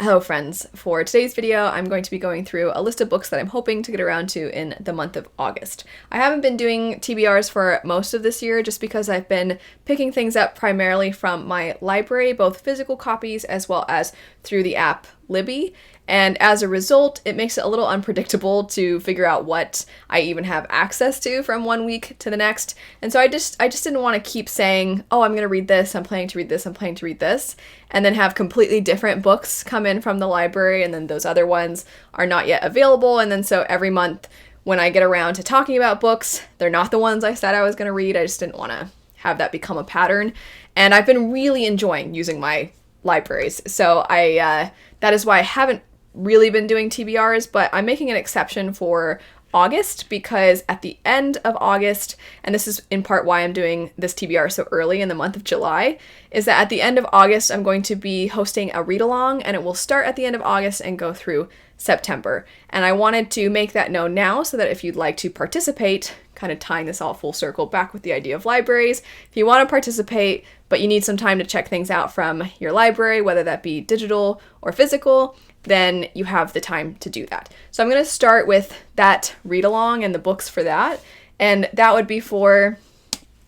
Hello friends, for today's video I'm going to be going through a list of books that I'm hoping to get around to in the month of August. I haven't been doing TBRs for most of this year just because I've been picking things up primarily from my library, both physical copies as well as through the app Libby, and as a result it makes it a little unpredictable to figure out what I even have access to from one week to the next. And so I just didn't want to keep saying, oh, I'm going to read this, I'm planning to read this, I'm planning to read this, and then have completely different books come in from the library and then those other ones are not yet available. And then so every month when I get around to talking about books, they're not the ones I said I was going to read. I just didn't want to have that become a pattern. And I've been really enjoying using my libraries. So that is why I haven't really been doing TBRs, but I'm making an exception for August because at the end of August, and this is in part why I'm doing this TBR so early in the month of July, is that at the end of August I'm going to be hosting a read-along, and it will start at the end of August and go through September. And I wanted to make that known now so that if you'd like to participate, kind of tying this all full circle back with the idea of libraries, if you want to participate but you need some time to check things out from your library, whether that be digital or physical, then you have the time to do that. So I'm going to start with that read-along and the books for that, and that would be for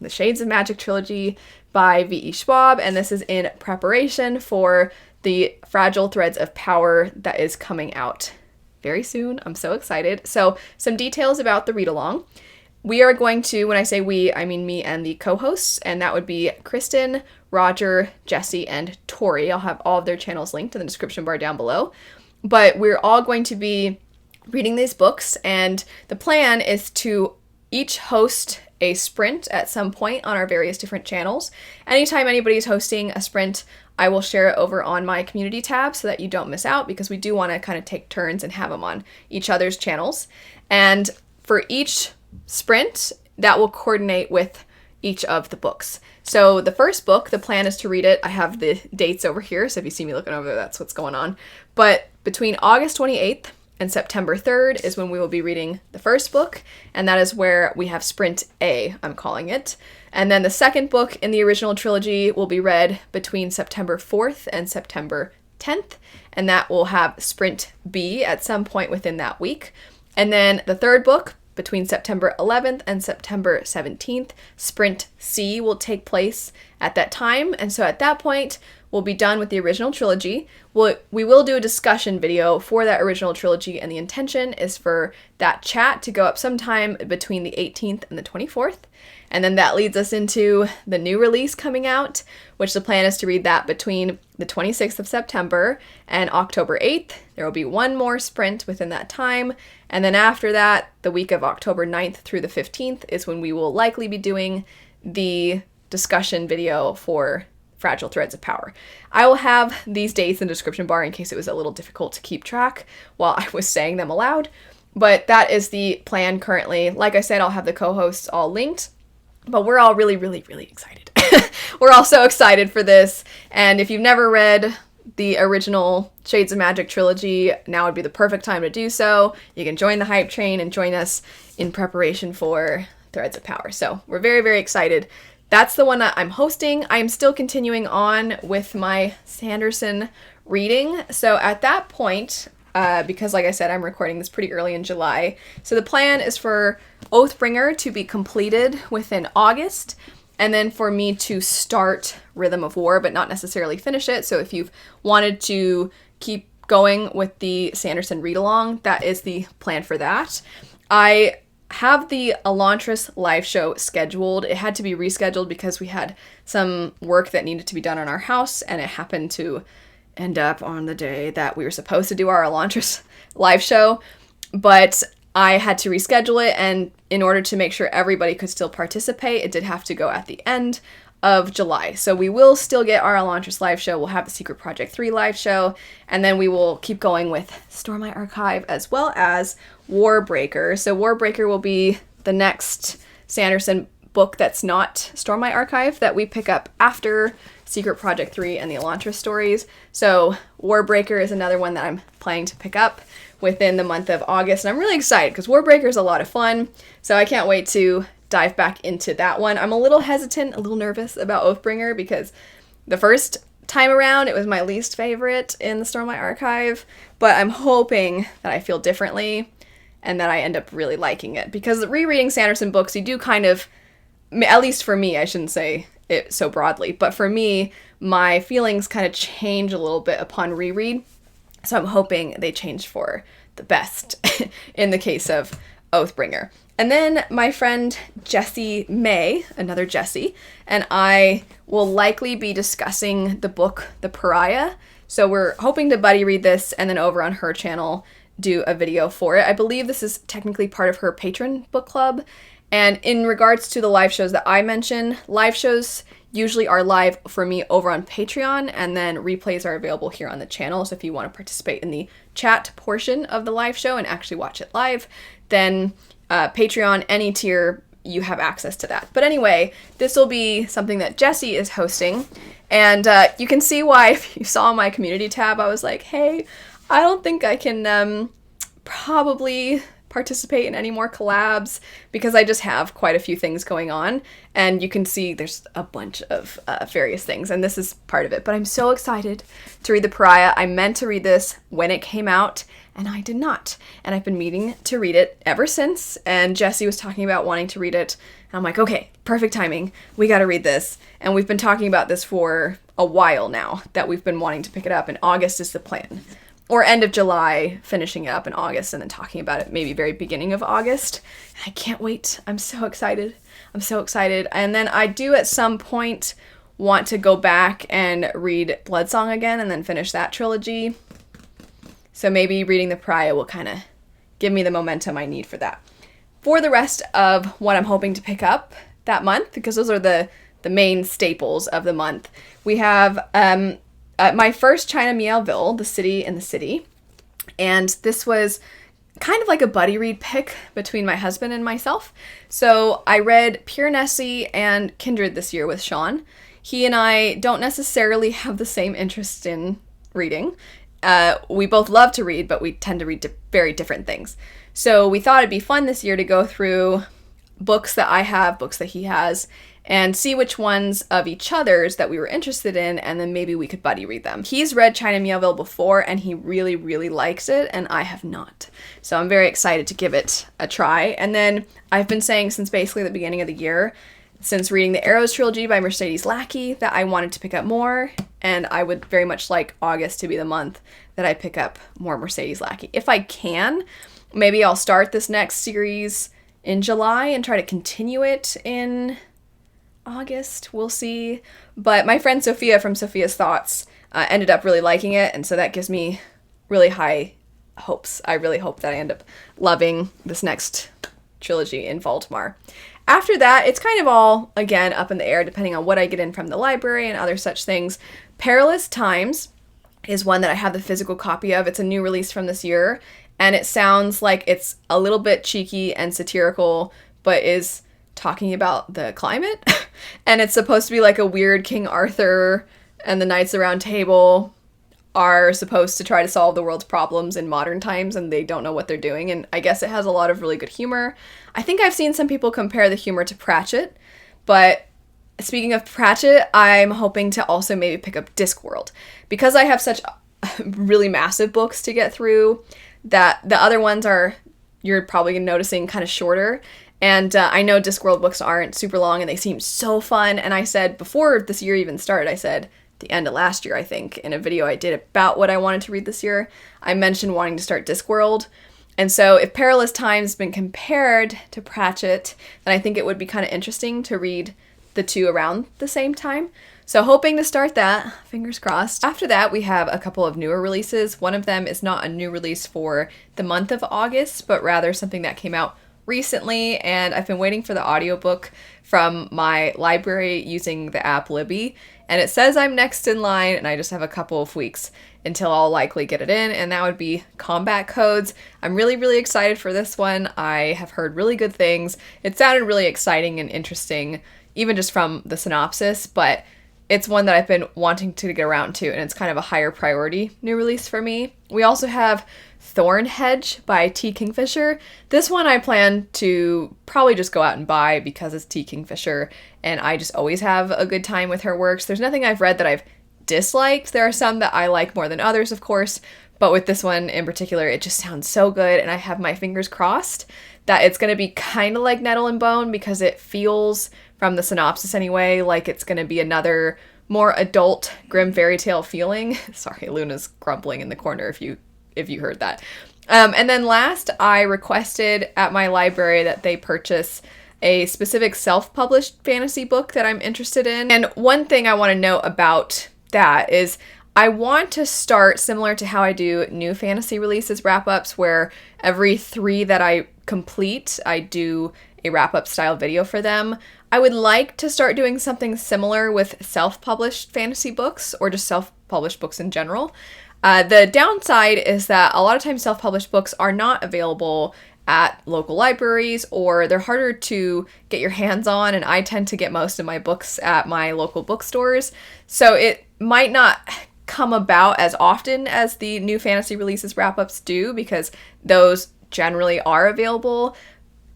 the Shades of Magic Trilogy by V.E. Schwab, and this is in preparation for the Fragile Threads of Power that is coming out very soon. I'm so excited. So some details about the read-along. We are going to, when I say we, I mean me and the co-hosts, and that would be Kristen, Roger, Jesse, and Tori. I'll have all of their channels linked in the description bar down below. But we're all going to be reading these books, and the plan is to each host a sprint at some point on our various different channels. Anytime anybody's hosting a sprint, I will share it over on my community tab so that you don't miss out, because we do want to kind of take turns and have them on each other's channels. And for each sprint, that will coordinate with each of the books. So the first book, the plan is to read it. I have the dates over here, so if you see me looking over there, that's what's going on. But between August 28th and September 3rd is when we will be reading the first book, and that is where we have Sprint A, I'm calling it. And then the second book in the original trilogy will be read between September 4th and September 10th, and that will have Sprint B at some point within that week. And then the third book, between September 11th and September 17th, Sprint C will take place at that time. And so at that point, we'll be done with the original trilogy. We will do a discussion video for that original trilogy, and the intention is for that chat to go up sometime between the 18th and the 24th. And then that leads us into the new release coming out, which the plan is to read that between the 26th of September and October 8th. There will be one more sprint within that time. And then after that, the week of October 9th through the 15th is when we will likely be doing the discussion video for Fragile Threads of Power. I will have these dates in the description bar in case it was a little difficult to keep track while I was saying them aloud. But that is the plan currently. Like I said, I'll have the co-hosts all linked. But we're all really, really, really excited. We're all so excited for this. And if you've never read the original Shades of Magic trilogy, now would be the perfect time to do so. You can join the hype train and join us in preparation for Threads of Power. So we're very, very excited. That's the one that I'm hosting. I am still continuing on with my Sanderson reading. So at that point, because like I said, I'm recording this pretty early in July. So the plan is for Oathbringer to be completed within August, and then for me to start Rhythm of War, but not necessarily finish it. So if you've wanted to keep going with the Sanderson read-along, that is the plan for that. I have the Elantris live show scheduled. It had to be rescheduled because we had some work that needed to be done on our house, and it happened to end up on the day that we were supposed to do our Elantris live show, but I had to reschedule it, and in order to make sure everybody could still participate, it did have to go at the end of July. So we will still get our Elantris live show, we'll have the Secret Project 3 live show, and then we will keep going with Store My Archive as well as Warbreaker. So Warbreaker will be the next Sanderson book that's not Store My Archive that we pick up after Secret Project 3 and the Elantris stories. So Warbreaker is another one that I'm planning to pick up within the month of August, and I'm really excited because Warbreaker is a lot of fun, so I can't wait to dive back into that one. I'm a little hesitant, a little nervous about Oathbringer because the first time around, it was my least favorite in the Stormlight Archive, but I'm hoping that I feel differently and that I end up really liking it. Because rereading Sanderson books, you do kind of, at least for me, I shouldn't say it so broadly, but for me, my feelings kind of change a little bit upon reread. So I'm hoping they change for the best in the case of Oathbringer. And then my friend Jessie May, another Jessie, and I will likely be discussing the book The Pariah. So we're hoping to buddy read this and then over on her channel do a video for it. I believe this is technically part of her patron book club. And in regards to the live shows that I mentioned, live shows usually are live for me over on Patreon, and then replays are available here on the channel. So if you want to participate in the chat portion of the live show and actually watch it live, then Patreon, any tier, you have access to that. But anyway, this will be something that Jessie is hosting, and you can see why if you saw my community tab, I was like, hey, I don't think I can probably participate in any more collabs because I just have quite a few things going on, and you can see there's a bunch of various things, and this is part of it. But I'm so excited to read The Pariah. I meant to read this when it came out, and I did not, and I've been meaning to read it ever since, and Jessie was talking about wanting to read it, and I'm like, okay, perfect timing, we gotta read this. And we've been talking about this for a while now, that we've been wanting to pick it up, and August is the plan. Or end of July, finishing it up in August, and then talking about it maybe very beginning of August. I can't wait. I'm so excited. I'm so excited. And then I do at some point want to go back and read Bloodsong again and then finish that trilogy. So maybe reading The Pariah will kind of give me the momentum I need for that. For the rest of what I'm hoping to pick up that month, because those are the main staples of the month, we have my first China Meowville, The City in the City, and this was kind of like a buddy read pick between my husband and myself. So I read Pure Nessie and Kindred this year with Sean. He and I don't necessarily have the same interest in reading. We both love to read, but we tend to read very different things. So we thought it'd be fun this year to go through books that I have, books that he has, and see which ones of each other's that we were interested in, and then maybe we could buddy read them. He's read China Meowville before, and he really, really likes it, and I have not. So I'm very excited to give it a try. And then I've been saying since basically the beginning of the year, since reading the Arrows trilogy by Mercedes Lackey, that I wanted to pick up more, and I would very much like August to be the month that I pick up more Mercedes Lackey. If I can, maybe I'll start this next series in July and try to continue it in August, we'll see. But my friend Sophia from Sophia's Thoughts ended up really liking it, and so that gives me really high hopes. I really hope that I end up loving this next trilogy in Valdemar. After that, it's kind of all, again, up in the air depending on what I get in from the library and other such things. Perilous Times is one that I have the physical copy of. It's a new release from this year, and it sounds like it's a little bit cheeky and satirical, but is talking about the climate. And it's supposed to be like a weird King Arthur and the Knights of the Round Table are supposed to try to solve the world's problems in modern times, and they don't know what they're doing. And I guess it has a lot of really good humor. I think I've seen some people compare the humor to Pratchett, but speaking of Pratchett, I'm hoping to also maybe pick up Discworld, because I have such really massive books to get through that the other ones are, you're probably noticing, kind of shorter. And I know Discworld books aren't super long, and they seem so fun. And I said, before this year even started, I said, the end of last year, I think, in a video I did about what I wanted to read this year, I mentioned wanting to start Discworld. And so if Perilous Times has been compared to Pratchett, then I think it would be kind of interesting to read the two around the same time. So hoping to start that, fingers crossed. After that, we have a couple of newer releases. One of them is not a new release for the month of August, but rather something that came out recently, and I've been waiting for the audiobook from my library using the app Libby, and it says I'm next in line, and I just have a couple of weeks until I'll likely get it in, and that would be Combat Codes. I'm really, really excited for this one. I have heard really good things. It sounded really exciting and interesting, even just from the synopsis, but it's one that I've been wanting to get around to, and it's kind of a higher priority new release for me. We also have Thornhedge by T. Kingfisher. This one I plan to probably just go out and buy because it's T. Kingfisher, and I just always have a good time with her works. There's nothing I've read that I've disliked. There are some that I like more than others, of course, but with this one in particular, it just sounds so good, and I have my fingers crossed that it's going to be kind of like Nettle and Bone, because it feels, from the synopsis anyway, like it's going to be another more adult grim fairy tale feeling. Sorry, Luna's grumbling in the corner if you heard that. And then last, I requested at my library that they purchase a specific self-published fantasy book that I'm interested in. And one thing I want to note about that is I want to start similar to how I do new fantasy releases wrap-ups, where every 3 that I complete, I do a wrap-up style video for them. I would like to start doing something similar with self-published fantasy books, or just self-published books in general. The downside is that a lot of times self-published books are not available at local libraries, or they're harder to get your hands on, and I tend to get most of my books at my local bookstores, so it might not come about as often as the new fantasy releases wrap-ups do, because those generally are available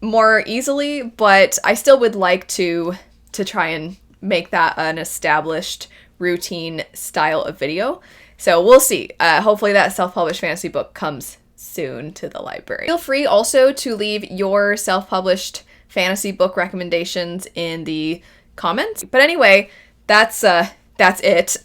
more easily, but I still would like to try and make that an established routine style of video. So we'll see. Hopefully that self-published fantasy book comes soon to the library. Feel free also to leave your self-published fantasy book recommendations in the comments. But anyway, that's it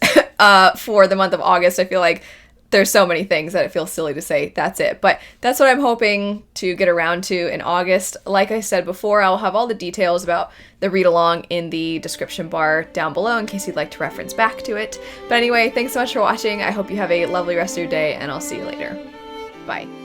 for the month of August. I feel like there's so many things that it feels silly to say that's it, but that's what I'm hoping to get around to in August. Like I said before, I'll have all the details about the read-along in the description bar down below in case you'd like to reference back to it. But anyway, thanks so much for watching. I hope you have a lovely rest of your day, and I'll see you later. Bye.